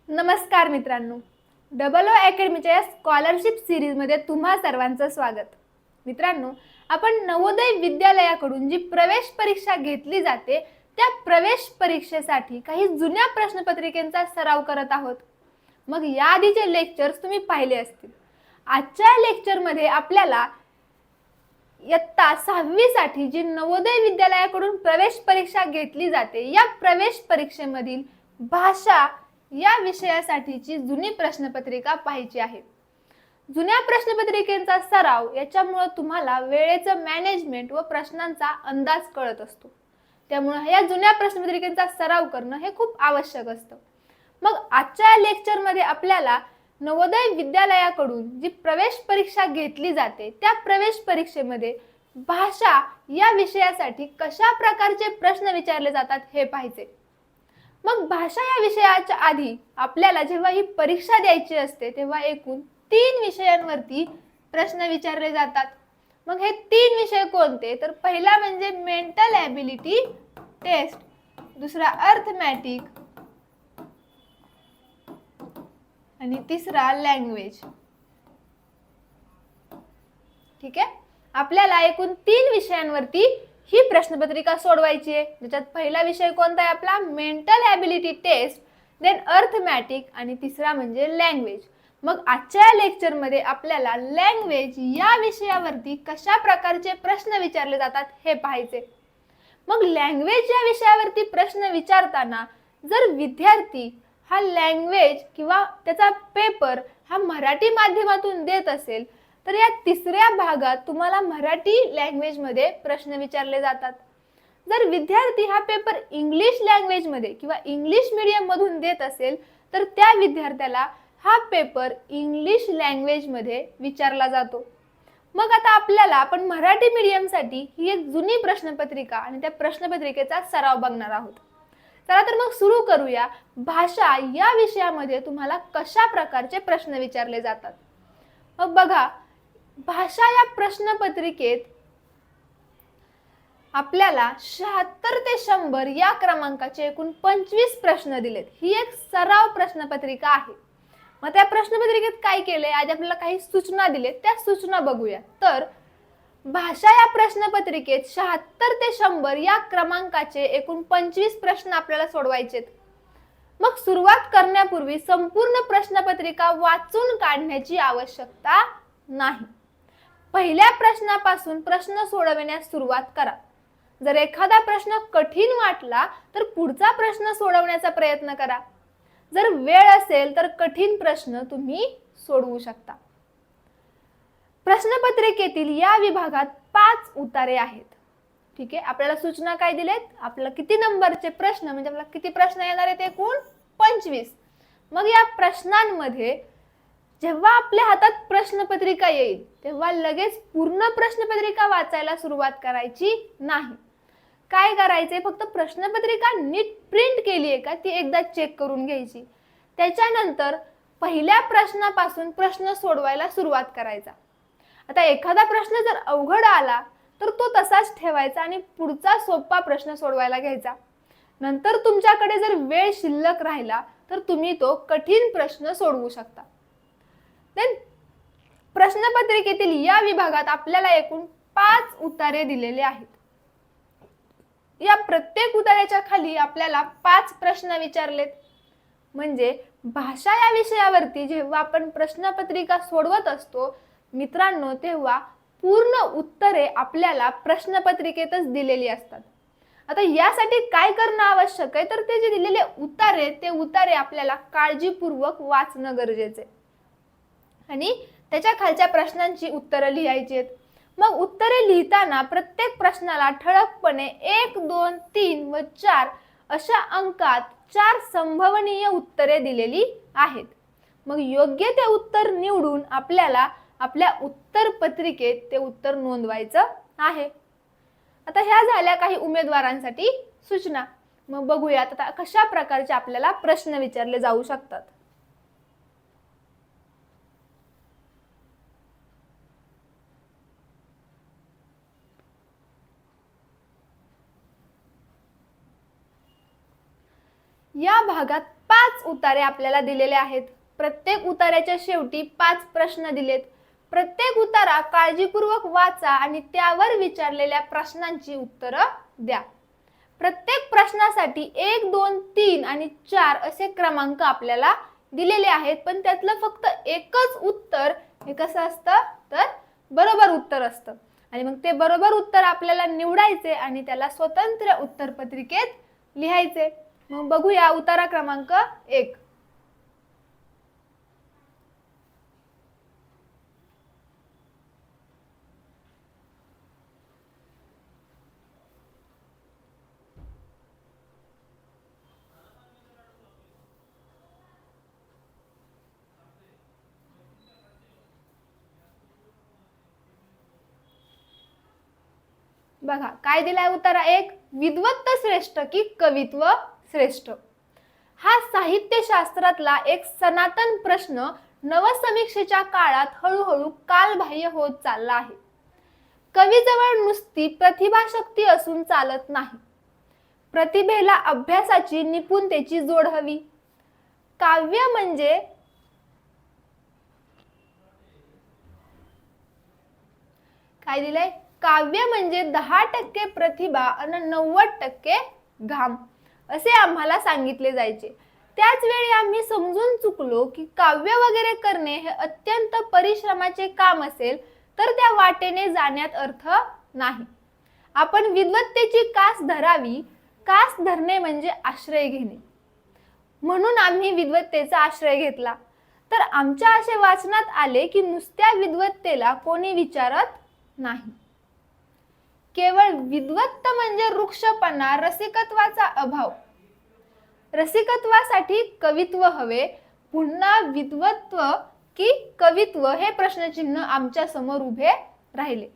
नमस्कार मित्रांनो, double O अकॅडमीच्या scholarship सिरीजमध्ये तुम्हा सर्वांचं स्वागत. मित्रांनो, आपण नवोदय विद्यालयाकडून जी प्रवेश परीक्षा घेतली जाते त्या प्रवेश परीक्षेसाठी काही जुन्या प्रश्नपत्रिकेचा सराव करत आहोत. मग याआधीचे लेक्चर्स तुम्ही पाहिले असतील. आजच्या लेक्चरमध्ये आपल्याला इयत्ता 6वी साठी जी नवोदय विद्यालयाकडून प्रवेश परीक्षा घेतली जाते या प्रवेश परीक्षेमधील भाषा या विषयासाठीची जुनी प्रश्नपत्रिका पाहायची आहे. जुन्या प्रश्नपत्रिकेचा सराव याच्यामुळे तुम्हाला वेळेचं मॅनेजमेंट व प्रश्नांचा अंदाज कळत असतो. त्यामुळे या जुन्या प्रश्नपत्रिकेचा सराव करणं हे खूप आवश्यक असतं. मग आजच्या लेक्चरमध्ये आपल्याला नवोदय विद्यालयाकडून जी प्रवेश परीक्षा घेतली जाते त्या प्रवेश परीक्षेमध्ये भाषा या विषयासाठी कशा प्रकारचे प्रश्न विचारले जातात हे पाहायचे. मग भाषा या विषयाच्या आधी आपल्याला जेव्हा ही परीक्षा द्यायची असते तेव्हा एकूण 3 विषयांवरती प्रश्न विचारले जातात. मग हे 3 विषय कोणते? तर पहिला म्हणजे मेंटल ॲबिलिटी टेस्ट, दुसरा अर्थमॅटिक आणि तिसरा लँग्वेज. ठीक आहे, आपल्याला एकूण 3 विषयांवरती ही प्रश्नपत्रिका सोडवायची आहे. ज्याच्यात पहिला विषय कोणता आहे आपला? Mental ability test, then arithmetic आणि तिसरा म्हणजे लँग्वेज. मग आजच्या लेक्चरमध्ये आपल्याला लँग्वेज या विषयावरती कशा प्रकारचे प्रश्न विचारले जातात हे पाहायचे. मग लँग्वेज या विषयावरती प्रश्न विचारताना जर विद्यार्थी हा लँग्वेज किंवा त्याचा पेपर हा मराठी माध्यमातून देत असेल तर या तिसऱ्या भागात तुम्हाला मराठी लँग्वेज मध्ये प्रश्न विचारले जातात. जर विद्यार्थी हा पेपर इंग्लिश लँग्वेज मध्ये किंवा इंग्लिश मीडियम मधून देत असेल तर त्या विद्यार्थ्याला हा पेपर इंग्लिश लँग्वेज मध्ये विचारला जातो. मग आता आपण मराठी मीडियम साठी ही एक जुनी प्रश्नपत्रिका आणि त्या प्रश्नपत्रिकेचा सराव बघणार आहोत. चला तर मग सुरू करूया. भाषा या विषयामध्ये तुम्हाला कशा प्रकारचे प्रश्न विचारले जातात. मग बघा, भाषा या प्रश्नपत्रिकेत आपल्याला 76 ते 100 या क्रमांकाचे एकूण 25 प्रश्न दिलेत. ही एक सराव प्रश्नपत्रिका आहे. मग त्या प्रश्नपत्रिकेत काय केले, आज आपल्याला काही सूचना दिलेत, त्या सूचना बघूया. तर भाषा या प्रश्नपत्रिकेत 76 ते 100 या क्रमांकाचे एकूण 25 प्रश्न आपल्याला सोडवायचेत. मग सुरुवात करण्यापूर्वी संपूर्ण प्रश्नपत्रिका वाचून काढण्याची आवश्यकता नाही. पहिल्या प्रश्नापासून प्रश्न सोडवण्यास सुरुवात करा. जर एखादा प्रश्न कठीण वाटला तर पुढचा प्रश्न सोडवण्याचा प्रयत्न करा. जर वेळ असेल तर कठीण प्रश्न तुम्ही सोडवू शकता. प्रश्नपत्रिकेतील या विभागात 5 उतारे आहेत. ठीक आहे, आपल्याला सूचना काय दिलेत? आपल्याला किती नंबरचे प्रश्न म्हणजे आपल्याला किती प्रश्न येणार आहेत? एकूण 25. मग या प्रश्नांमध्ये जेव्हा आपल्या हातात प्रश्नपत्रिका येईल तेव्हा लगेच पूर्ण प्रश्नपत्रिका वाचायला सुरुवात करायची नाही. काय करायचे? फक्त प्रश्नपत्रिका नीट प्रिंट केली आहे का ती एकदा चेक करून घ्यायची. त्याच्यानंतर पहिल्या प्रश्नापासून प्रश्न सोडवायला सुरुवात करायचा. आता एखादा प्रश्न जर अवघड आला तर तो तसाच ठेवायचा आणि पुढचा सोपा प्रश्न सोडवायला घ्यायचा. नंतर तुमच्याकडे जर वेळ शिल्लक राहिला तर तुम्ही तो कठीण प्रश्न सोडवू शकता. देन प्रश्नपत्रिकेतील या विभागात आपल्याला एकूण 5 उतारे दिलेले आहेत. या प्रत्येक उतार्याच्या खाली आपल्याला 5 प्रश्न विचारलेत. म्हणजे भाषा या विषयावरती जेव्हा आपण प्रश्नपत्रिका सोडवत असतो मित्रांनो तेव्हा पूर्ण उत्तरे आपल्याला प्रश्नपत्रिकेतच दिलेली असतात. आता यासाठी काय करणं आवश्यक आहे तर ते जे दिलेले उतारे आपल्याला काळजीपूर्वक वाचणं गरजेचे आहे आणि त्याच्या खालच्या प्रश्नांची उत्तरं लिहायची आहेत. मग उत्तरे लिहिताना प्रत्येक प्रश्नाला ठळकपणे 1, 2, 3 व 4 अशा अंकात 4 संभवनीय उत्तरे दिलेली आहेत. मग योग्य ते उत्तर निवडून आपल्याला आपल्या उत्तर पत्रिकेत ते उत्तर नोंदवायचं आहे. आता ह्या झाल्या काही उमेदवारांसाठी सूचना. मग बघूयात आता कशा प्रकारचे आपल्याला प्रश्न विचारले जाऊ शकतात. या भागात 5 उतारे आपल्याला दिलेले आहेत. प्रत्येक उतार्याच्या शेवटी 5 प्रश्न दिलेत. प्रत्येक उतारा काळजीपूर्वक वाचा आणि त्यावर विचारलेल्या प्रश्नांची उत्तरं द्या. प्रत्येक प्रश्नासाठी 1, 2, 3 आणि 4 असे क्रमांक आपल्याला दिलेले आहेत, पण त्यातलं फक्त एकच उत्तर हे कसं असतं तर बरोबर उत्तर असतं. आणि मग ते बरोबर उत्तर आपल्याला निवडायचे आणि त्याला स्वतंत्र उत्तरपत्रिकेत लिहायचे. मग बघूया उतारा क्रमांक 1. बघा काय दिलाय उतारा 1, विद्वत्त श्रेष्ठ की कवित्व श्रेष्ठ. हा साहित्यशास्त्रातला एक सनातन प्रश्न नवसमीक्षेच्या काळात हळूहळू कालबाह्य होत चालला आहे. कवीजवळ नुसती प्रतिभाशक्ती असून चालत नाही. प्रतिभेला अभ्यासाची निपुणतेची जोड हवी. काव्य म्हणजे काय दिलंय? काव्य म्हणजे 10% प्रतिभा आणि 90% घाम असे आम्हाला सांगितले जायचे. त्याच वेळी आम्ही समजून चुकलो की काव्य वगैरे करणे हे अत्यंत परिश्रमाचे काम असेल तर त्या वाटेने जाण्यात अर्थ नाही. आपण विद्वत्तेची कास धरावी. कास धरणे म्हणजे आश्रय घेणे. म्हणून आम्ही विद्वत्तेचा आश्रय घेतला. तर आमच्या असे वाचनात आले की नुसत्या विद्वत्तेला कोणी विचारत नाही. केवळ विद्वत्त म्हणजे वृक्षपणा, रसिकत्वाचा अभाव. रसिकत्वासाठी कवित्व हवे. पुन्हा विद्वत्व की कवित्व हे प्रश्नचिन्ह आमच्या समोर उभे राहिले.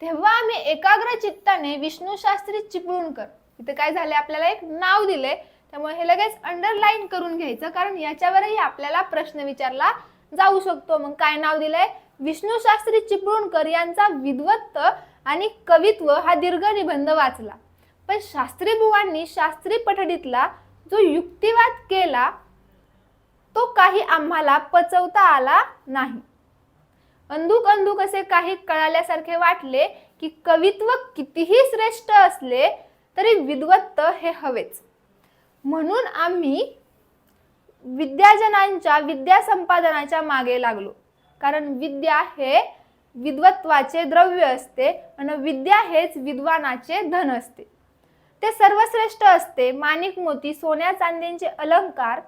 तेव्हा आम्ही एकाग्र चित्ताने विष्णू शास्त्री चिपळूणकर, इथे काय झाले आपल्याला एक नाव दिले त्यामुळे हे लगेच अंडरलाईन करून घ्यायचं, कारण याच्यावरही आपल्याला प्रश्न विचारला जाऊ शकतो. मग काय नाव दिलंय? विष्णू शास्त्री चिपळूणकर यांचा विद्वत्त आणि कवित्व हा दीर्घ निबंध वाचला. पण शास्त्री बुवांनी शास्त्री पठडीतला जो युक्तिवाद केला तो काही आम्हाला पचवता आला नाही. अंधुक अंधुक असे काही कळाल्यासारखे वाटले की कवित्व कितीही श्रेष्ठ असले तरी विद्वत्त हे हवेच. म्हणून आम्ही विद्याजनांच्या विद्या संपादनाच्या मागे लागलो. कारण विद्या हे विद्वत्वाचे द्रव्य असते आणि विद्या हेच विद्वानाचे धन असते. ते सर्वश्रेष्ठ असते. माणिक मोती, सोन्या चांदीचे अलंकार,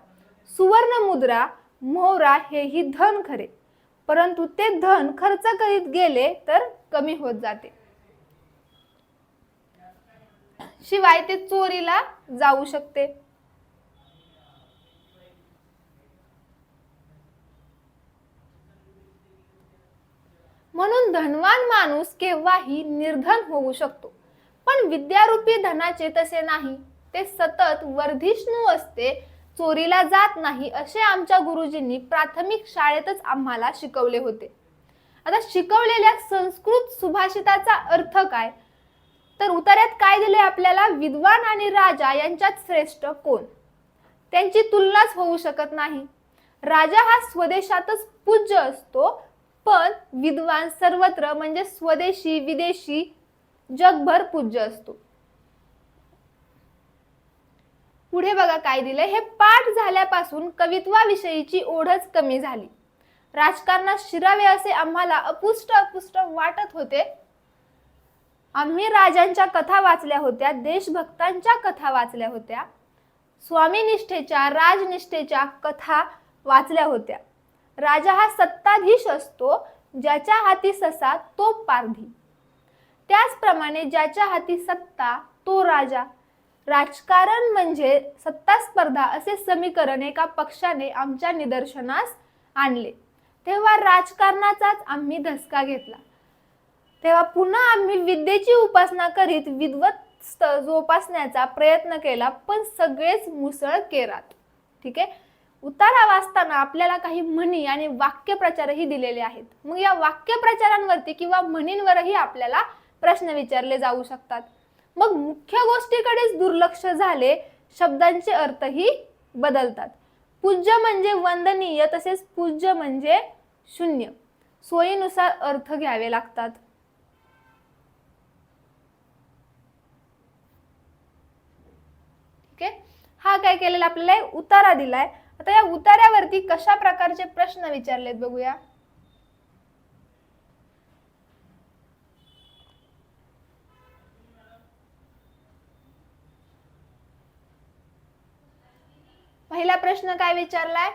सुवर्ण मुद्रा, मोहरा हेही धन खरे, परंतु ते धन खर्च करीत गेले तर कमी होत जाते. शिवाय ते चोरीला जाऊ शकते. म्हणून धनवान माणूस केव्हाही निर्धन होऊ शकतो, पण विद्यारूपी धनाचे तसे नाही. ते सतत वर्धिष्णू असते, चोरीला जात नाही असे आमच्या गुरुजींनी प्राथमिक शाळेतच आम्हाला शिकवले होते. आता शिकवलेल्या संस्कृत सुभाषिताचा अर्थ काय? तर उतार्यात काय दिले आपल्याला? विद्वान आणि राजा यांच्यात श्रेष्ठ कोण? त्यांची तुलनाच होऊ शकत नाही. राजा हा स्वदेशातच पूज्य असतो, पण विद्वान सर्वत्र म्हणजे स्वदेशी विदेशी जगभर पूज्य असतो. पुढे बघा काय दिलंय? हे पाठ झाल्यापासून कवित्वाविषयीची ओढच कमी झाली. राजकारणात शिरावे असे आम्हाला अपुष्ट वाटत होते. आम्ही राजांच्या कथा वाचल्या होत्या, देशभक्तांच्या कथा वाचल्या होत्या, स्वामीनिष्ठेच्या राजनिष्ठेच्या कथा वाचल्या होत्या. राजा हा सत्ताधीश असतो, ज्याच्या हाती ससा तो पारधी. त्याचप्रमाणे ज्याच्या हाती सत्ता तो राजा. राजकारण म्हणजे सत्ता स्पर्धा असे समीकरण एका पक्षाने आमच्या निदर्शनास आणले. तेव्हा राजकारणाचाच आम्ही धसका घेतला. तेव्हा पुन्हा आम्ही विद्येची उपासना करीत विद्वत्त जोपासण्याचा प्रयत्न केला, पण सगळेच मुसळ केरात. ठीक आहे. उतारा वाचताना आपल्याला काही म्हणी आणि वाक्यप्रचारही दिलेले आहेत. मग या वाक्यप्रचारांवरती किंवा म्हणींवरही आपल्याला प्रश्न विचारले जाऊ शकतात. मग मुख्य गोष्टीकडेच दुर्लक्ष झाले, शब्दांचे अर्थही बदलतात. पूज्य म्हणजे वंदनीय, तसेच पूज्य म्हणजे शून्य. सोयीनुसार अर्थ घ्यावे लागतात. ठीक आहे, हा काय केलेला आपल्याला उतारा दिलाय. आता या उतार्यावरती कशा प्रकारचे प्रश्न विचारलेत बघूया. पहिला प्रश्न काय विचारलाय,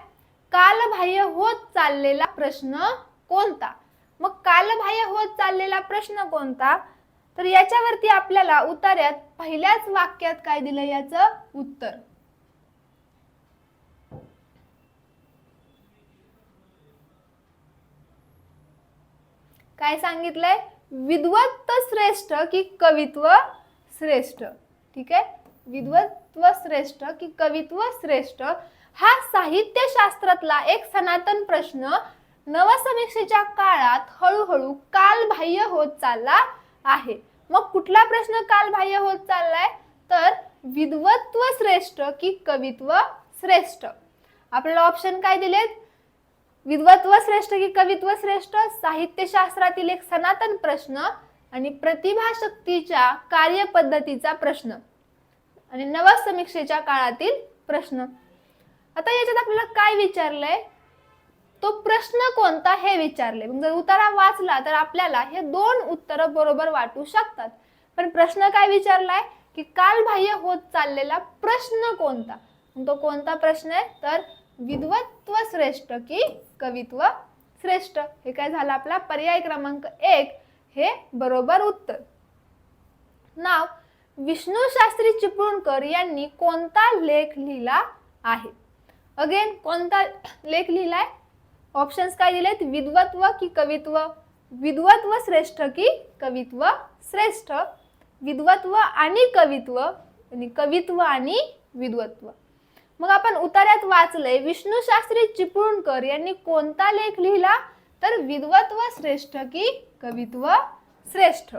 कालबाह्य होत चाललेला प्रश्न कोणता. मग कालबाह्य होत चाललेला प्रश्न कोणता, तर याच्यावरती आपल्याला उतार्यात पहिल्याच वाक्यात काय दिलं याचं उत्तर. काय सांगितलंय, विद्वत्व श्रेष्ठ की कवित्व श्रेष्ठ. ठीक आहे, विद्वत्व श्रेष्ठ की कवित्व श्रेष्ठ हा साहित्यशास्त्रातला एक सनातन प्रश्न नवसमीक्षेच्या काळात हळूहळू कालबाह्य होत चालला आहे. मग कुठला प्रश्न कालबाह्य होत चाललाय, तर विद्वत्व श्रेष्ठ की कवित्व श्रेष्ठ. आपल्याला ऑप्शन काय दिलेत, विद्वत्व श्रेष्ठ की कवित्व श्रेष्ठ, साहित्यशास्त्रातील एक सनातन प्रश्न आणि प्रतिभाशक्तीच्या कार्यपद्धतीचा प्रश्न आणि नवसमीक्षेच्या काळातील प्रश्न. आता याच्यात आपल्याला काय विचारलंय, तो प्रश्न कोणता हे विचारले. मग जर उतारा वाचला तर आपल्याला हे दोन उत्तर बरोबर वाटू शकतात. पण प्रश्न काय विचारलाय की कालबाह्य होत चाललेला प्रश्न कोणता. तो कोणता प्रश्न आहे, तर विद्वत्व श्रेष्ठ की कवित्व श्रेष्ठ. हे काय झालं, आपला पर्याय क्रमांक 1 हे बरोबर उत्तर. नाव, विष्णू शास्त्री चिपळूणकर यांनी कोणता लेख लिहिला आहे. अगेन कोणता लेख लिहिलाय, ऑप्शन्स काय दिलेत, विद्वत्व की कवित्व, विद्वत्व श्रेष्ठ की कवित्व श्रेष्ठ, विद्वत्व आणि कवित्व, आणि कवित्व आणि विद्वत्व. मग आपण उतार्यात वाचलंय, विष्णू शास्त्री चिपळूणकर यांनी कोणता लेख लिहिला, तर विद्वत्व श्रेष्ठ की कवित्व श्रेष्ठ.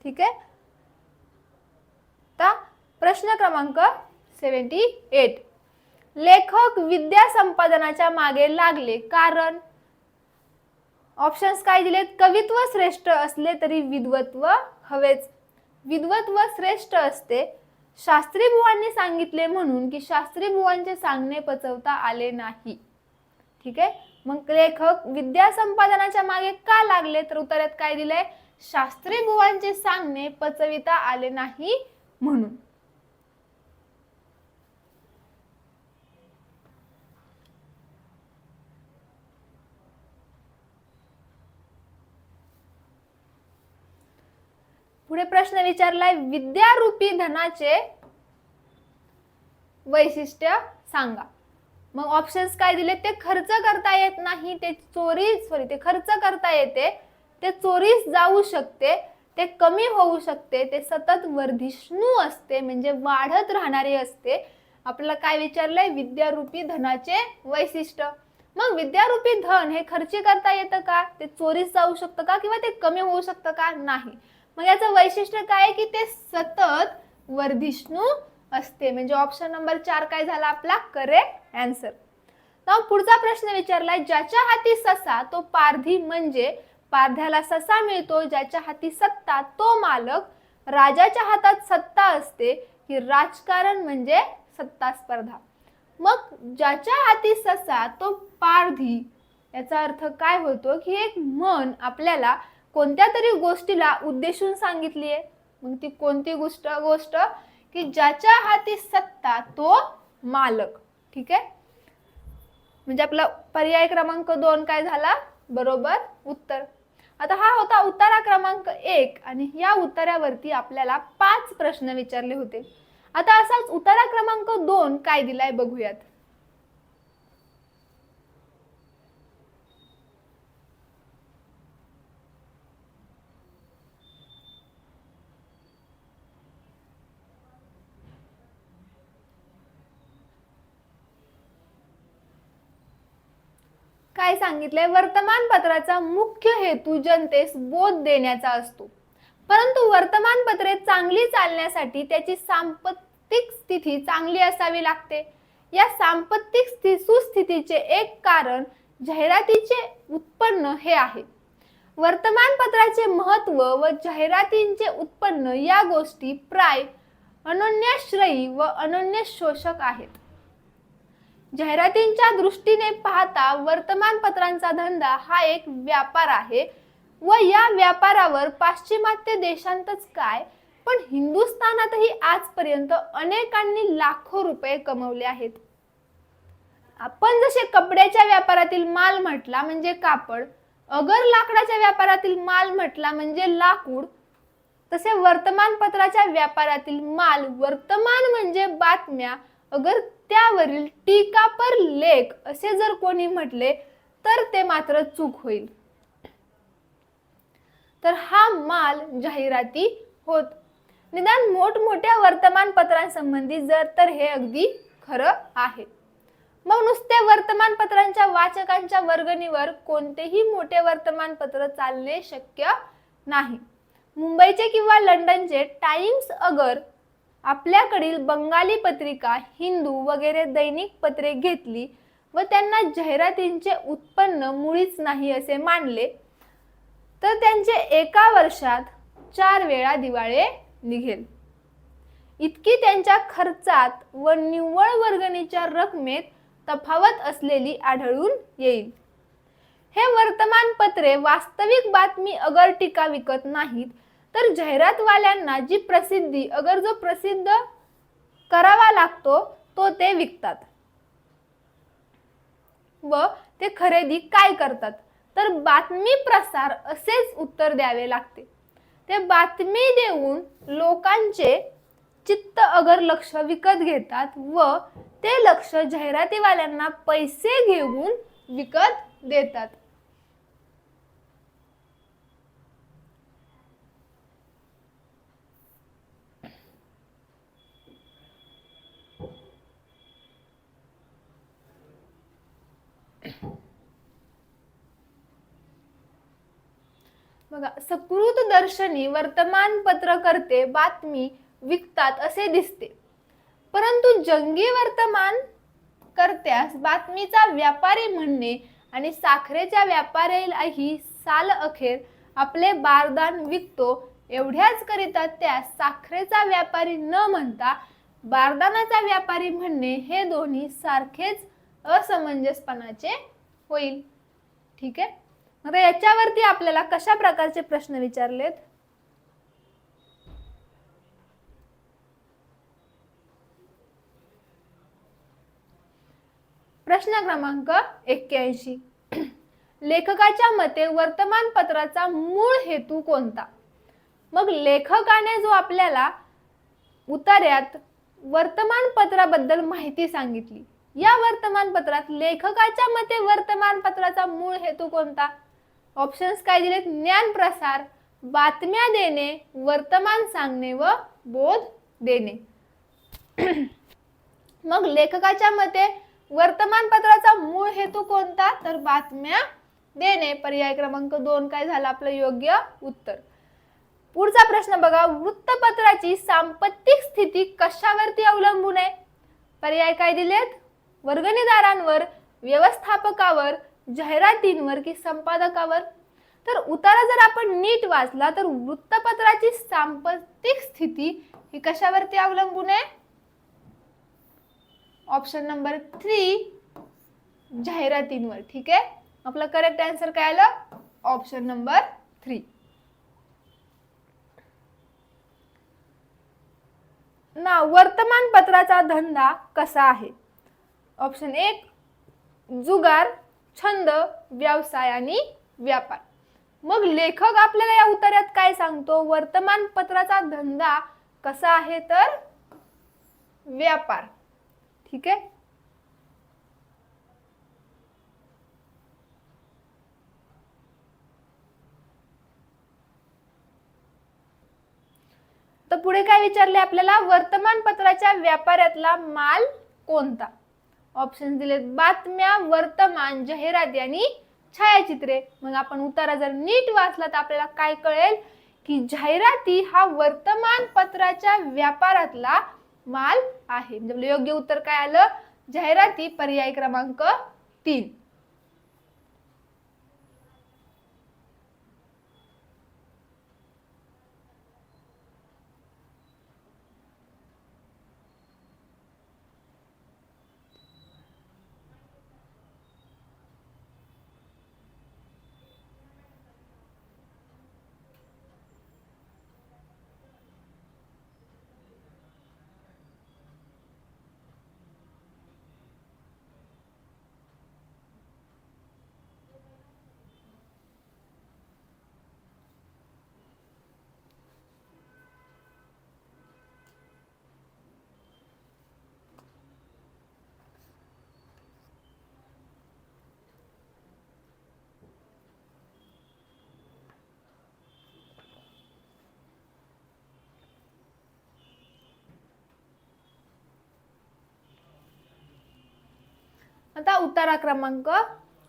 ठीक आहे, आता प्रश्न क्रमांक 78, लेखक विद्या संपादनाच्या मागे लागले कारण. ऑप्शन्स काय दिलेत, कवित्व श्रेष्ठ असले तरी विद्वत्व हवेच, विद्वत्व श्रेष्ठ असते, शास्त्री बुवांनी सांगितले म्हणून की शास्त्री बुवांचे सांगणे पचवता आले नाही. ठीक आहे, मग लेखक विद्या संपादनाच्या मागे का लागले, तर उत्तरात काय दिलंय, शास्त्री बुवांचे सांगणे पचविता आले नाही म्हणून. पुढे प्रश्न विचारलाय, विद्यारूपी धनाचे वैशिष्ट्य सांगा. मग ऑप्शन्स काय दिले, ते खर्च करता येत नाही, ते ते खर्च करता येते, ते चोरीस जाऊ शकते, ते कमी होऊ शकते, ते सतत वर्धिष्णू असते म्हणजे वाढत राहणारे असते. आपल्याला काय विचारलंय, विद्यारूपी धनाचे वैशिष्ट्य. मग विद्यारूपी धन हे खर्ची करता येतं का, ते चोरीस जाऊ शकतं का, किंवा ते कमी होऊ शकतं का, नाही. मग याचं वैशिष्ट्य काय की ते सतत वर्धिष्णू असते. म्हणजे ऑप्शन नंबर 4 काय झाला आपला करेक्ट आन्सर. तर पुढचा प्रश्न विचारलाय, ज्याच्या हाती ससा तो पारधी म्हणजे पारध्याला ससा मिळतो, ज्याच्या हाती सत्ता तो मालक, राजाच्या हातात सत्ता असते की राजकारण म्हणजे सत्ता स्पर्धा. मग ज्याच्या हाती ससा तो पारधी याचा अर्थ काय होतो की एक मन आपल्याला कोणत्या तरी गोष्टीला उद्देशून सांगितली आहे. मग ती कोणती गोष्ट की ज्याच्या हाती सत्ता तो मालक. ठीक आहे, म्हणजे आपला पर्याय क्रमांक 2 काय झाला बरोबर उत्तर. आता हा होता उतारा क्रमांक 1 आणि या उतार्यावरती आपल्याला 5 प्रश्न विचारले होते. आता असाच उतारा क्रमांक 2 काय दिलाय बघूयात. काय सांगितलंय, वर्तमानपत्राचा मुख्य हेतू जनतेस बोध देण्याचा असतो, परंतु वर्तमानपत्रे चांगली चालण्यासाठी त्याची सांपत्तिक स्थिती चांगली असावी लागते. या सांपत्तिक सुस्थितीचे एक कारण जाहिरातीचे उत्पन्न हे आहे. वर्तमानपत्राचे महत्त्व व जाहिरातींचे उत्पन्न या गोष्टी प्राय अनन्याश्रयी व अनन्य शोषक आहेत. जाहिरातींच्या दृष्टीने पाहता वर्तमानपत्रांचा धंदा हा एक व्यापार आहे व या व्यापारावर पाश्चिमात्य देशांतच काय पण हिंदुस्थानातही आजपर्यंत अनेकांनी लाखो रुपये कमवले आहेत. आपण जसे कपड्याच्या व्यापारातील माल म्हटला म्हणजे कापड, अगर लाकडाच्या व्यापारातील माल म्हटला म्हणजे लाकूड, तसे वर्तमानपत्राच्या व्यापारातील माल वर्तमान म्हणजे बातम्या, अगर त्यावरील टीका पर लेख असे जर कोणी म्हटले तर ते मात्र चूक होईल. तर हा माल जाहिराती होत. निदान मोठमोठ्या वर्तमानपत्रांसंबंधी जर तर हे अगदी खरं आहे. मग नुसते वर्तमानपत्रांच्या वाचकांच्या वर्गणीवर कोणतेही मोठे वर्तमानपत्र चालणे शक्य नाही. मुंबईचे किंवा लंडनचे टाइम्स अगर आपल्याकडील बंगाली पत्रिका, हिंदू वगैरे दैनिक पत्रे घेतली व त्यांना जाहिरातींचे उत्पन्न मुळीच नाही असे मानले तर त्यांचे एका वर्षात 4 वेळा दिवाळे निघेल. इतकी त्यांच्या खर्चात व निव्वळ वर्गणीच्या रकमेत तफावत असलेली आढळून येईल. हे वर्तमानपत्रे वास्तविक बातमी अगर टीका विकत नाहीत तर जाहिरातवाल्यांना जी प्रसिद्धी अगर जो प्रसिद्ध करावा लागतो तो ते विकतात. व ते खरेदी काय करतात तर बातमी प्रसार असेच उत्तर द्यावे लागते. ते बातमी देऊन लोकांचे चित्त अगर लक्ष विकत घेतात व ते लक्ष जाहिरातीवाल्यांना पैसे घेऊन विकत देतात. बघा, सकृत दर्शनी वर्तमानपत्रकर्ते बातमी विकतात असे दिसते, परंतु जंगी वर्तमानकर्त्यास बातमीचा व्यापारी म्हणणे आणि साखरेच्या व्यापाऱ्यालाही साल अखेर आपले बारदान विकतो एवढ्याच करिता त्यास साखरेचा व्यापारी न म्हणता बारदानाचा व्यापारी म्हणणे हे दोन्ही सारखेच असमंजसपणाचे होईल. ठीक आहे. आता याच्यावरती आपल्याला कशा प्रकारचे प्रश्न विचारलेत? प्रश्न क्रमांक 81. लेखकाच्या मते वर्तमानपत्राचा मूळ हेतू कोणता? मग लेखकाने जो आपल्याला उतार्यात वर्तमानपत्राबद्दल माहिती सांगितली, या वर्तमानपत्रात लेखकाच्या मते वर्तमानपत्राचा मूळ हेतू कोणता? ऑप्शन्स काय दिलेत? ज्ञान प्रसार, बातम्या देणे, वर्तमान सांगणे व बोध देणे. मग लेखकाच्या मते वर्तमानपत्राचा मूळ हेतू कोणता तर बातम्या देणे. पर्याय क्रमांक 2 काय झाला आपलं योग्य उत्तर. पुढचा प्रश्न बघा, वृत्तपत्राची सांपत्तिक स्थिती कशावरती अवलंबून आहे? पर्याय काय दिलेत? वर्गणीदारांवर, व्यवस्थापकावर, जाहिरातींवर की संपादकावर. तर उतारा जर आपण नीट वाचला तर वृत्तपत्राची सांपत्तिक स्थिती ही कशावरती अवलंबून आहे? ऑप्शन नंबर 3 जाहिरातींवर. ठीक आहे. आपला करेक्ट आन्सर काय आलं? Option number 3. ना वर्तमानपत्राचा धंदा कसा आहे? ऑप्शन 1 जुगार, छंद, व्यवसाय आणि व्यापार. मग लेखक आपल्याला या उत्तरात काय सांगतो? वर्तमानपत्राचा धंदा कसा आहे तर व्यापार. ठीक आहे. तर पुढे काय विचारले आपल्याला? वर्तमानपत्राच्या व्यापारातला माल कोणता? ऑप्शन दिलेत बातम्या, वर्तमान, जाहिराती आणि छायाचित्रे. मग आपण उतारा जर नीट वाचला तर आपल्याला काय कळेल की जाहिराती हा वर्तमानपत्राच्या व्यापारातला माल आहे. म्हणजे योग्य उत्तर काय आलं? जाहिराती पर्याय क्रमांक 3. आता उतारा क्रमांक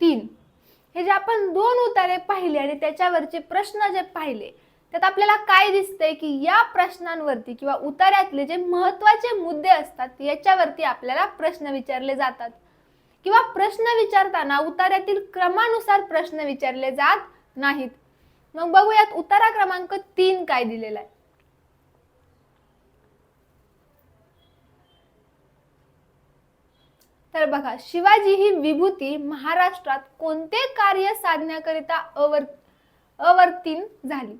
3. हे जे आपण 2 उतारे पाहिले आणि त्याच्यावरचे प्रश्न जे पाहिले, त्यात आपल्याला काय दिसतंय की या प्रश्नांवरती किंवा उतार्यातले जे महत्त्वाचे मुद्दे असतात याच्यावरती आपल्याला प्रश्न विचारले जातात किंवा प्रश्न विचारताना उतार्यातील क्रमानुसार प्रश्न विचारले जात नाहीत. मग बघूयात उतारा क्रमांक 3 काय दिलेला आहे. तर बघा, शिवाजी ही विभूती महाराष्ट्रात कोणते कार्य साधण्याकरिता अवर्तीन झाली?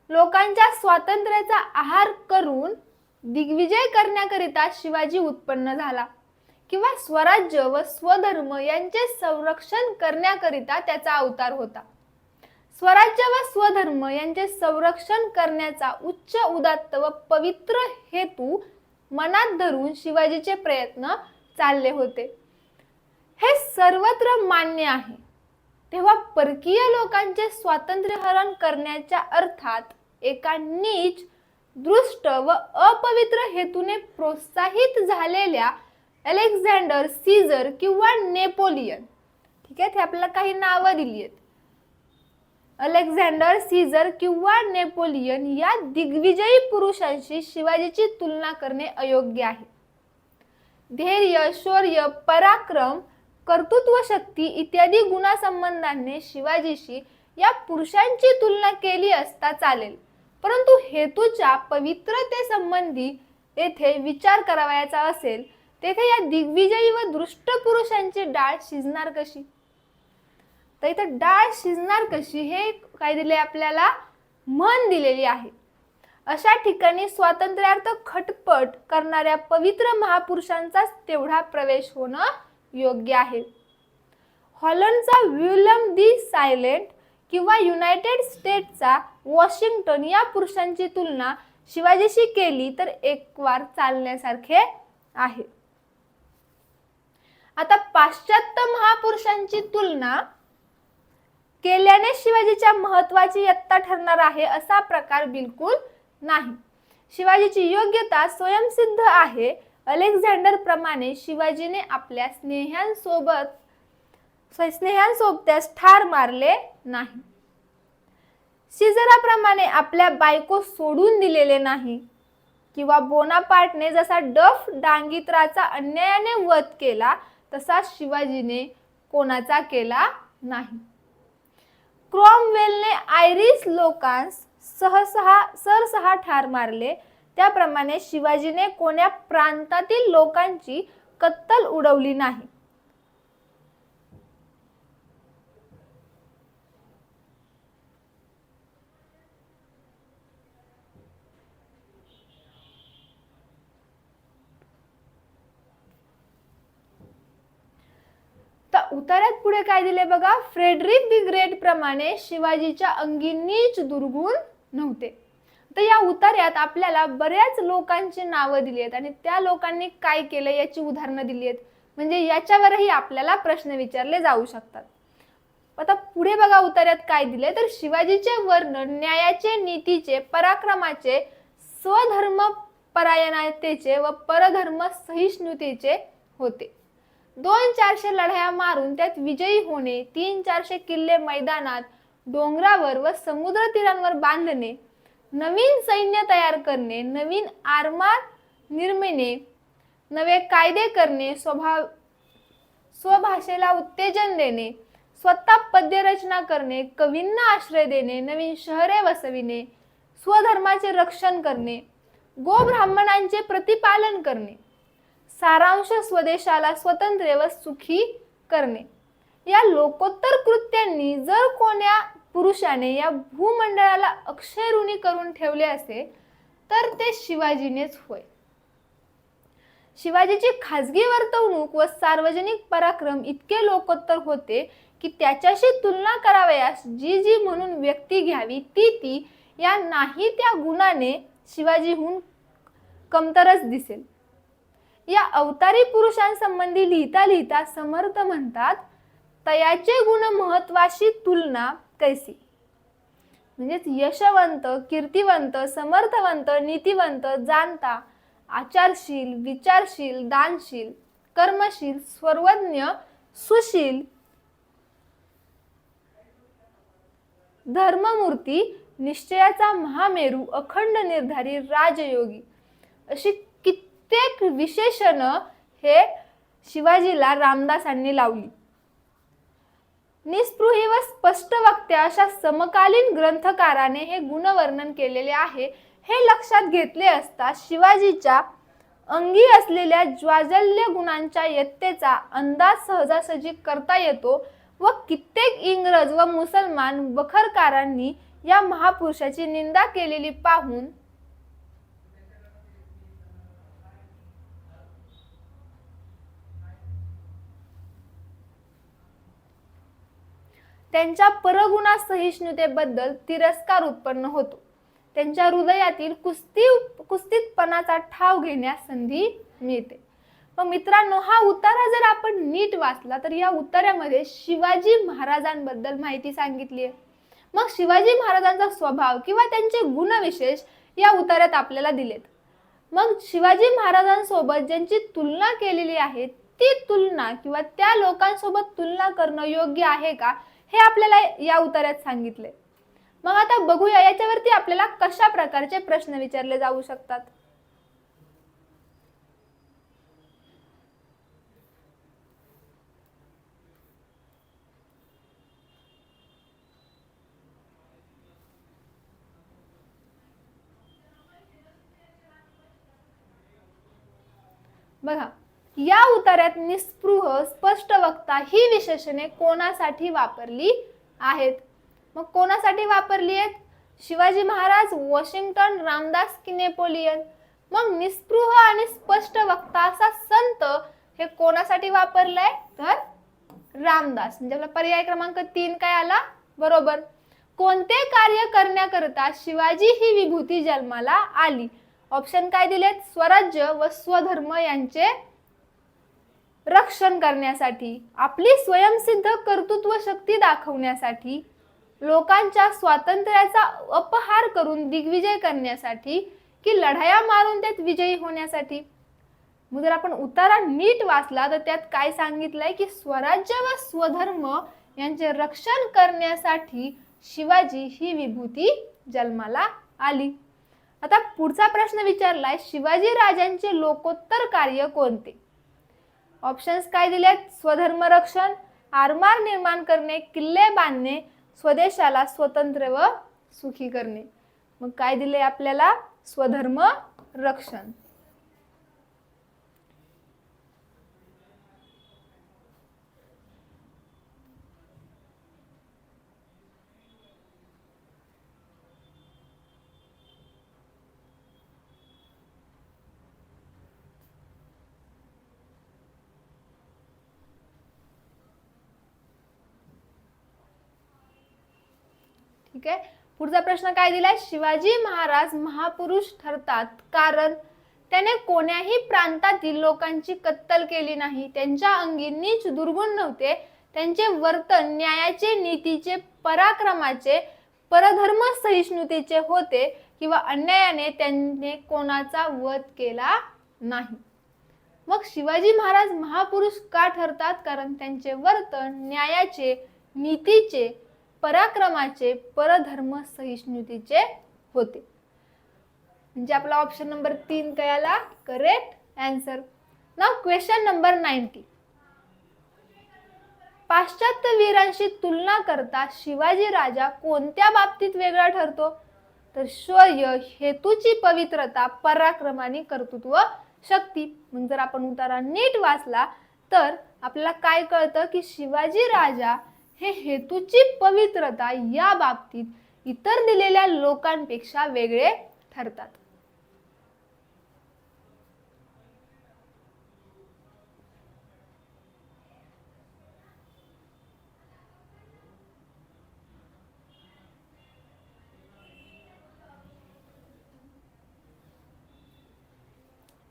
लोकांच्या स्वातंत्र्याचा आहार करून दिग्विजय करण्याकरिता शिवाजी उत्पन्न झाला किंवा स्वराज्य व स्वधर्म यांचे संरक्षण करण्याकरिता त्याचा अवतार होता. स्वराज्य व स्वधर्म यांचे संरक्षण करण्याचा उच्च उदात्त व पवित्र हेतू मनात धरून शिवाजीचे प्रयत्न चालले होते, हे सर्वत्र मान्य आहे. तेव्हा परकीय लोकांचे स्वातंत्र्य हरण करण्याच्या अर्थात एका नीच, दुष्ट व अपवित्र हेतूने प्रोत्साहित झालेल्या अलेक्झांडर, सीझर किंवा नेपोलियन, ठीक आहे, ते आपल्याला काही नावं दिली आहेत, अलेक्झांडर, सीझर किंवा नेपोलियन या दिग्विजयी पुरुषांशी शिवाजीची तुलना करणे अयोग्य आहे. धैर्य, शौर्य, पराक्रम, कर्तृत्व शक्ती इत्यादी गुणासंबंधाने शिवाजीशी या पुरुषांची तुलना केली असता चालेल, परंतु हेतूच्या पवित्रतेसंबंधी येथे विचार करावयाचा असेल तेथे या दिग्विजयी व दृष्ट पुरुषांची डाळ शिजणार कशी? तर इथं डाळ शिजणार कशी हे काय दिले आपल्याला? म्हण दिलेली आहे. अशा ठिकाणी स्वातंत्र्यार्थ खटपट करणाऱ्या पवित्र महापुरुषांचाच तेवढा प्रवेश होणं योग्य आहे. हॉलंडचा विल्यम दी सायलेंट किंवा युनायटेड स्टेट्सचा वॉशिंग्टन या पुरुषांची तुलना शिवाजीशी केली तर एक वार चालण्यासारखे आहे. आता पाश्चात्य महापुरुषांची तुलना केल्याने शिवाजीच्या महत्वाची इयत्ता ठरणार आहे असा प्रकार बिलकुल नाही. शिवाजीची योग्यता स्वयंसिद्ध आहे. अलेक्झांडर प्रमाणे शिवाजीने आपल्या स्नेहांसोबत्यास ठार मारले नाही. सीझराप्रमाणे आपल्या बायको सोडून दिलेले नाही किंवा बोनापार्टने जसा डफ डांगित्राचा अन्यायाने वध केला तसा शिवाजीने कोणाचा केला नाही. क्रॉमवेलने आयरिश लोकांस सरसहा ठार मारले त्याप्रमाणे शिवाजीने कोण्या प्रांतातील लोकांची कत्तल उडवली नाही. उतार्यात पुढे काय दिले बघा, फ्रेडरिक दी ग्रेट प्रमाणे शिवाजीच्या अंगी नीच दुर्गुण नव्हते. तर या उतार्यात आपल्याला बऱ्याच लोकांची नावं दिली आहेत आणि त्या लोकांनी काय केलं याची उदाहरणं दिली आहेत, म्हणजे याच्यावरही आपल्याला प्रश्न विचारले जाऊ शकतात. आता पुढे बघा उतार्यात काय दिले, तर शिवाजीचे वर्णन न्यायाचे, नीतीचे, पराक्रमाचे, स्वधर्म परायणतेचे व परधर्म सहिष्णुतेचे होते. 200-400 लढाया मारून त्यात विजयी होणे, 300-400 किल्ले मैदानात, डोंगरावर व समुद्र तीरांवर बांधणे, नवीन सैन्य तयार करणे, नवीन आरमार निर्मिणे, नवे कायदे करणे, स्वभाषेला उत्तेजन देणे, स्वतः पद्यरचना करणे, कवींना आश्रय देणे, नवीन शहरे वसविणे, स्वधर्माचे रक्षण करणे, गोब्राह्मणांचे प्रतिपालन करणे, सारांश स्वदेशाला स्वतंत्र व सुखी करणे. या लोकोत्तर कृत्यांनी जर कोण्या पुरुषाने या भूमंडळाला अक्षय ऋणी करून ठेवले असे तर ते शिवाजीनेच होय. शिवाजीची खाजगी वर्तवणूक व सार्वजनिक पराक्रम इतके लोकोत्तर होते की त्याच्याशी तुलना करावयास जी जी म्हणून व्यक्ती घ्यावी ती या नाही त्या गुणाने शिवाजीहून कमतरच दिसेल. या अवतारी पुरुषांसंबंधी लिहिता लिहिता समर्थ म्हणतात, तयाचे गुण महत्वाशी तुलना कैसी. म्हणजेच यशवंत, कीर्तिवंत, समर्थवंत, नीतिवंत, जाणता, आचारशील, विचारशील, दानशील, कर्मशील, सर्वज्ञ, सुशील, धर्ममूर्ती, निश्चयाचा महामेरू, अखंड निर्धारी, राजयोगी अशी कित्येक विशेषण हे शिवाजीला रामदासांनी लावली. निस्पृही व स्पष्ट वक्त्या अशा समकालीन ग्रंथकाराने हे गुणवर्णन केलेले आहे. हे लक्षात घेतले असता शिवाजीच्या अंगी असलेल्या ज्वाजल्य गुणांच्या यत्तेचा अंदाज सहजासहजी करता येतो व कित्येक इंग्रज व मुसलमान बखरकारांनी या महापुरुषाची निंदा केलेली पाहून त्यांच्या परगुणा सहिष्णुतेबद्दल तिरस्कार उत्पन्न होतो. त्यांच्या हृदयातील कुस्तीतपणाचा ठाव घेण्यास संधी मिळते. मग मित्रांनो, हा उतारा जर आपण नीट वाचला तर या उतार्यामध्ये शिवाजी महाराजांबद्दल माहिती सांगितली आहे. मग शिवाजी महाराजांचा स्वभाव किंवा त्यांचे गुणविशेष या उतार्यात आपल्याला दिलेत. मग शिवाजी महाराजांसोबत ज्यांची तुलना केलेली आहे ती तुलना किंवा त्या लोकांसोबत तुलना करणं योग्य आहे का हे आपल्याला या उतार्यात सांगितले. मग आता बघूया याच्यावरती आपल्याला कशा प्रकारचे प्रश्न विचारले जाऊ शकतात. बघा, या उतार्यात निस्पृह, स्पष्ट वक्ता ही विशेषणे कोणासाठी वापरली आहेत. मग कोणासाठी वापरली आहेत? शिवाजी महाराज, वॉशिंग्टन, रामदास की नेपोलियन. मग निस्पृह आणि स्पष्ट वक्ता असा संत हे कोणासाठी वापरलंय तर रामदास. म्हणजे आपला पर्याय क्रमांक 3 काय आला? बरोबर. कोणते कार्य करण्याकरता शिवाजी ही विभूती जन्माला आली? ऑप्शन काय दिलेत? स्वराज्य व स्वधर्म यांचे रक्षण करण्यासाठी, आपली स्वयंसिद्ध कर्तृत्व शक्ती दाखवण्यासाठी, लोकांच्या स्वातंत्र्याचा अपहार करून दिग्विजय करण्यासाठी, की लढाया मारून त्यात विजयी होण्यासाठी. मग जर आपण उतारा नीट वाचला तर त्यात काय सांगितलंय की स्वराज्य व स्वधर्म यांचे रक्षण करण्यासाठी शिवाजी ही विभूती जन्माला आली. आता पुढचा प्रश्न विचारलाय, शिवाजी राजांचे लोकोत्तर कार्य कोणते? ऑप्शन्स काय दिलेत? स्वधर्म रक्षण, आरमार निर्माण करणे, किल्ले बांधणे, स्वदेशाला स्वतंत्र व सुखी करणे. मग काय दिले आपल्याला? स्वधर्म रक्षण. ठीक आहे, पुढचा प्रश्न काय दिलाय? शिवाजी महाराज महापुरुष ठरतात कारण त्याने कोण्याही प्रांतातील लोकांची कत्तल केली नाही, त्यांच्या अंगी नीच दुर्गुण नव्हते, त्यांचे वर्तन न्यायाचे, नीतीचे, पराक्रमाचे, परधर्म सहिष्णुतेचे होते किंवा अन्यायाने त्यांनी कोणाचा वध केला नाही. मग शिवाजी महाराज महापुरुष का ठरतात? कारण त्यांचे वर्तन न्यायाचे, नीतीचे, पराक्रमाचे, परधर्म सहिष्णुतेचे होते. म्हणजे आपला ऑप्शन नंबर 3 काय आला? Correct answer. नाव क्वेश्चन नंबर 90. पाश्चात्य वीरांशी तुलना करता शिवाजी राजा कोणत्या बाबतीत वेगळा ठरतो? तर शौर्य, हेतूची पवित्रता, पराक्रम आणि कर्तृत्व शक्ती. मग जर आपण उतारा नीट वाचला तर आपल्याला काय कळतं की शिवाजी राजा हे हेतूची पवित्रता या बाबतीत इतर दिलेल्या लोकांपेक्षा वेगळे ठरतात.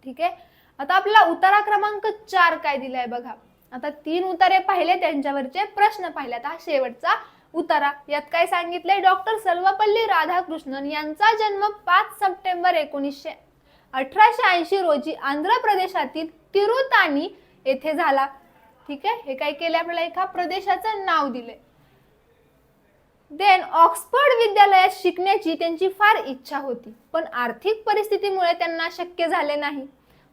ठीक आहे. आता आपला उतारा क्रमांक 4 काय दिलाय बघा. आता 3 उतारे पाहिले, त्यांच्यावरचे प्रश्न पाहिले. आता हा शेवटचा उतारा. यात काय सांगितलंय? डॉक्टर सर्वपल्ली राधाकृष्णन यांचा जन्म 5 सप्टेंबर 1880 रोजी आंध्र प्रदेशातील तिरुतानी येथे झाला. ठीक आहे. हे काय केले? आपल्याला एका प्रदेशाचं नाव दिले. देन ऑक्सफर्ड विद्यालयात शिकण्याची त्यांची फार इच्छा होती, पण आर्थिक परिस्थितीमुळे त्यांना शक्य झाले नाही.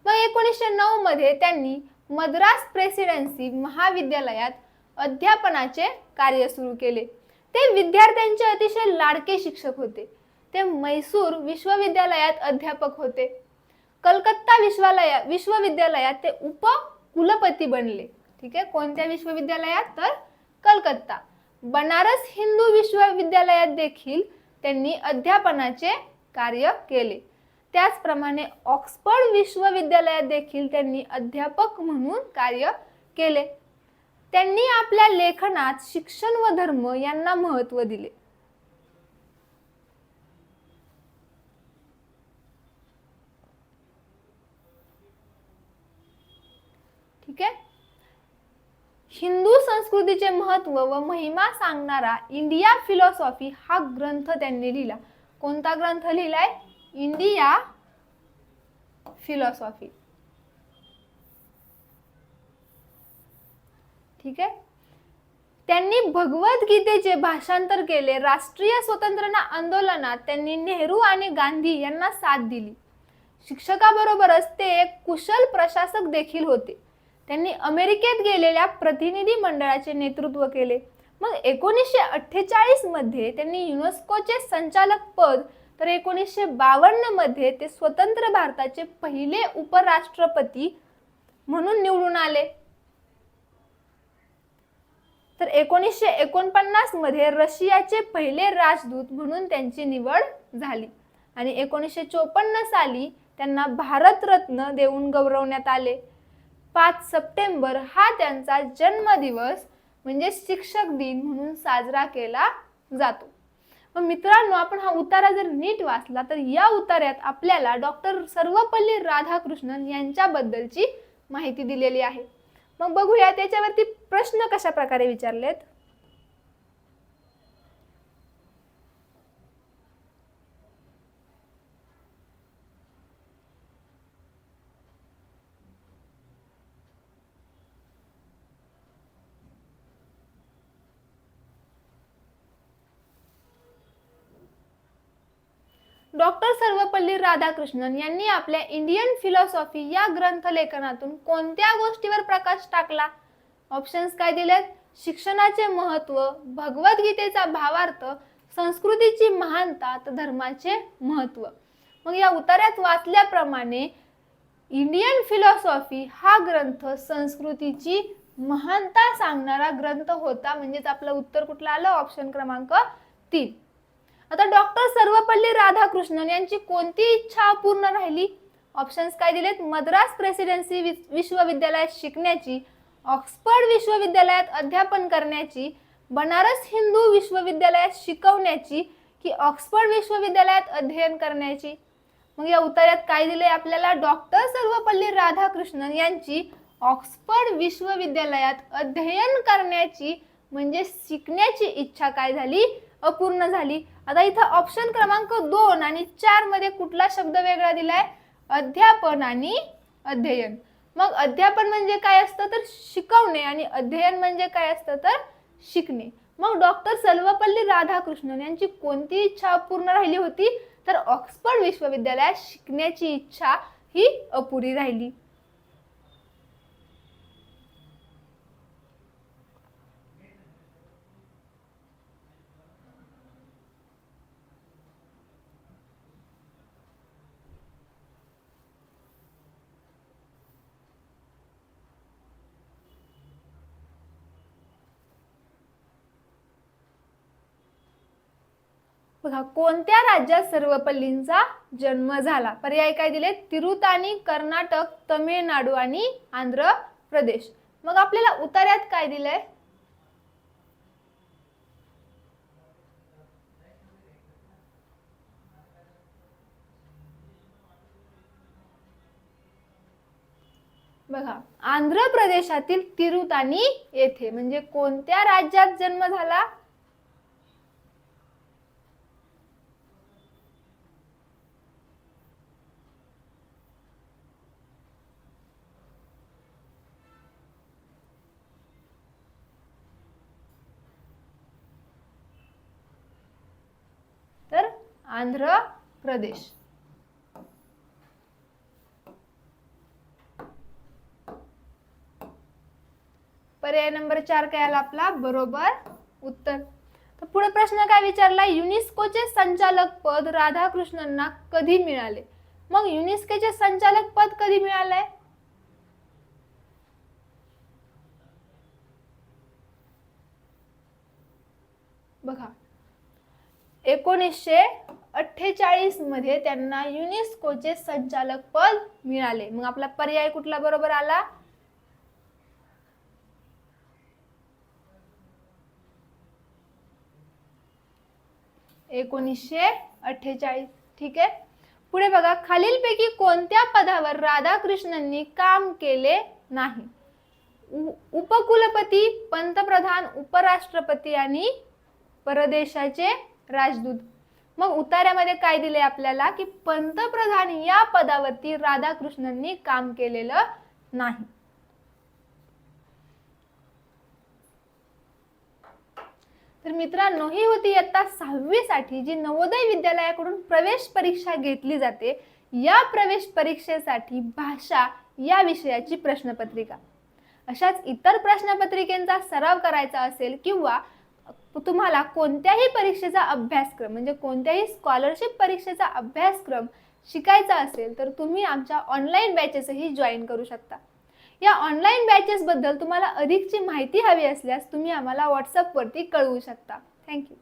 मग 1909 मध्ये त्यांनी मद्रास प्रेसिडेन्सी महाविद्यालयात अध्यापनाचे कार्य सुरू केले. ते विद्यार्थ्यांचे अतिशय लाडके शिक्षक होते. ते मैसूर विश्वविद्यालयात अध्यापक होते. कलकत्ता विश्वविद्यालयात ते उपकुलपती बनले. ठीक आहे. कोणत्या विश्वविद्यालयात? तर कलकत्ता. बनारस हिंदू विश्वविद्यालयात देखील त्यांनी अध्यापनाचे कार्य केले. त्याचप्रमाणे ऑक्सफर्ड विश्वविद्यालयात देखील त्यांनी अध्यापक म्हणून कार्य केले. त्यांनी आपल्या लेखनात शिक्षण व धर्म यांना महत्त्व दिले. ठीक आहे. हिंदू संस्कृतीचे महत्त्व व महिमा सांगणारा इंडिया फिलॉसॉफी हा ग्रंथ त्यांनी लिहिला. कोणता ग्रंथ लिहिलाय? India philosophy. ठीक आहे. त्यांनी भगवद्गीतेचे भाषांतर केले. राष्ट्रीय स्वतंत्र आंदोलनात त्यांनी नेहरू आणि गांधी यांना साथ दिली. शिक्षकाबरोबरच ते एक कुशल प्रशासक देखील होते. त्यांनी अमेरिकेत गेलेल्या प्रतिनिधी मंडळाचे नेतृत्व केले. मग 1948 मध्ये त्यांनी युनेस्कोचे संचालक पद, तर 1952 मध्ये ते स्वतंत्र भारताचे पहिले उपराष्ट्रपती म्हणून निवडून आले. तर 1949 मध्ये रशियाचे पहिले राजदूत म्हणून त्यांची निवड झाली आणि 1954 साली त्यांना भारतरत्न देऊन गौरवण्यात आले. 5 सप्टेंबर हा त्यांचा जन्मदिवस म्हणजे शिक्षक दिन म्हणून साजरा केला जातो. मग मित्रांनो, आपण हा उतारा जर नीट वाचला तर या उतार्यात आपल्याला डॉक्टर सर्वपल्ली राधाकृष्णन यांच्याबद्दलची माहिती दिलेली आहे. मग बघूया त्याच्यावरती प्रश्न कशा प्रकारे विचारलेत. डॉक्टर सर्वपल्ली राधाकृष्णन यांनी आपल्या इंडियन फिलॉसॉफी या ग्रंथलेखनातून कोणत्या गोष्टीवर प्रकाश टाकला? ऑप्शन्स काय दिलेत? शिक्षणाचे महत्त्व, भगवद्गीतेचा भावार्थ, संस्कृतीची महानता, तर धर्माचे महत्त्व. मग या उतार्यात वाचल्याप्रमाणे इंडियन फिलॉसॉफी हा ग्रंथ संस्कृतीची महानता सांगणारा ग्रंथ होता. म्हणजेच आपलं उत्तर कुठलं आलं? ऑप्शन क्रमांक 3. आता डॉक्टर सर्वपल्ली राधाकृष्णन यांची कोणती इच्छा अपूर्ण राहिली? ऑप्शन्स काय दिलेत? मद्रास प्रेसिडेन्सी विश्वविद्यालयात शिकण्याची, ऑक्सफर्ड विश्वविद्यालयात अध्यापन करण्याची, बनारस हिंदू विश्वविद्यालयात शिकवण्याची की ऑक्सफर्ड विश्वविद्यालयात अध्ययन करण्याची. मग या उतार्यात काय दिले आपल्याला? डॉक्टर सर्वपल्ली राधाकृष्णन यांची ऑक्सफर्ड विश्वविद्यालयात अध्ययन करण्याची म्हणजे शिकण्याची इच्छा काय झाली? अपूर्ण झाली. आता इथं ऑप्शन क्रमांक 2 आणि 4 मध्ये कुठला शब्द वेगळा दिलाय? अध्यापन आणि अध्ययन. मग अध्यापन म्हणजे काय असतं? तर शिकवणे आणि अध्ययन म्हणजे काय असतं? तर शिकणे. मग डॉक्टर सर्वपल्ली राधाकृष्णन यांची कोणती इच्छा अपूर्ण राहिली होती? तर ऑक्सफर्ड विश्वविद्यालयात शिकण्याची इच्छा ही अपुरी राहिली. बघा, कोणत्या राज्यात सर्वपल्लींचा जन्म झाला? पर्याय काय दिले? तिरुतानी, कर्नाटक, तमिळनाडू आणि आंध्र प्रदेश. मग आपल्याला उत्तरात काय दिलंय? बघा, आंध्र प्रदेशातील तिरुतानी येथे. म्हणजे कोणत्या राज्यात जन्म झाला? तर आंध्र प्रदेश. पर्याय नंबर 4 काय आला आपला बरोबर उत्तर. तर पुढे प्रश्न काय विचारला? युनेस्कोचे संचालक पद राधाकृष्णनना कधी मिळाले? मग युनेस्कोचे संचालक पद कधी मिळाले? बघा, 1948 मध्ये त्यांना युनेस्कोचे संचालक पद मिळाले. मग आपला पर्याय कुठला बरोबर आला? 1948. ठीक आहे. पुढे बघा, खालीलपैकी कोणत्या पदावर राधाकृष्णननी काम केले नाही? उपकुलपती, पंतप्रधान, उपराष्ट्रपती आणि परदेशाचे राजदूत. मग उत्तरामध्ये काय दिले आपल्याला की पंतप्रधान या पदावरती राधाकृष्णननी काम केलेलं नाही. तर मित्रांनो, ही होती इयत्ता 6वी साठी जी नवोदय विद्यालयाकडून प्रवेश परीक्षा घेतली जाते. या प्रवेश परीक्षेसाठी भाषा या विषयाची प्रश्नपत्रिका. अशाच इतर प्रश्नपत्रिकेचा सराव करायचा असेल किंवा तुम्हाला कोणत्याही परीक्षेचा अभ्यासक्रम म्हणजे कोणत्याही स्कॉलरशिप परीक्षेचा अभ्यासक्रम शिकायचा असेल तर तुम्ही आमच्या ऑनलाईन बॅचेसही जॉईन करू शकता. या ऑनलाईन बॅचेस बद्दल तुम्हाला अधिकची माहिती हवी असल्यास तुम्ही आम्हाला व्हॉट्सअप वरती कळवू शकता. थँक्यू.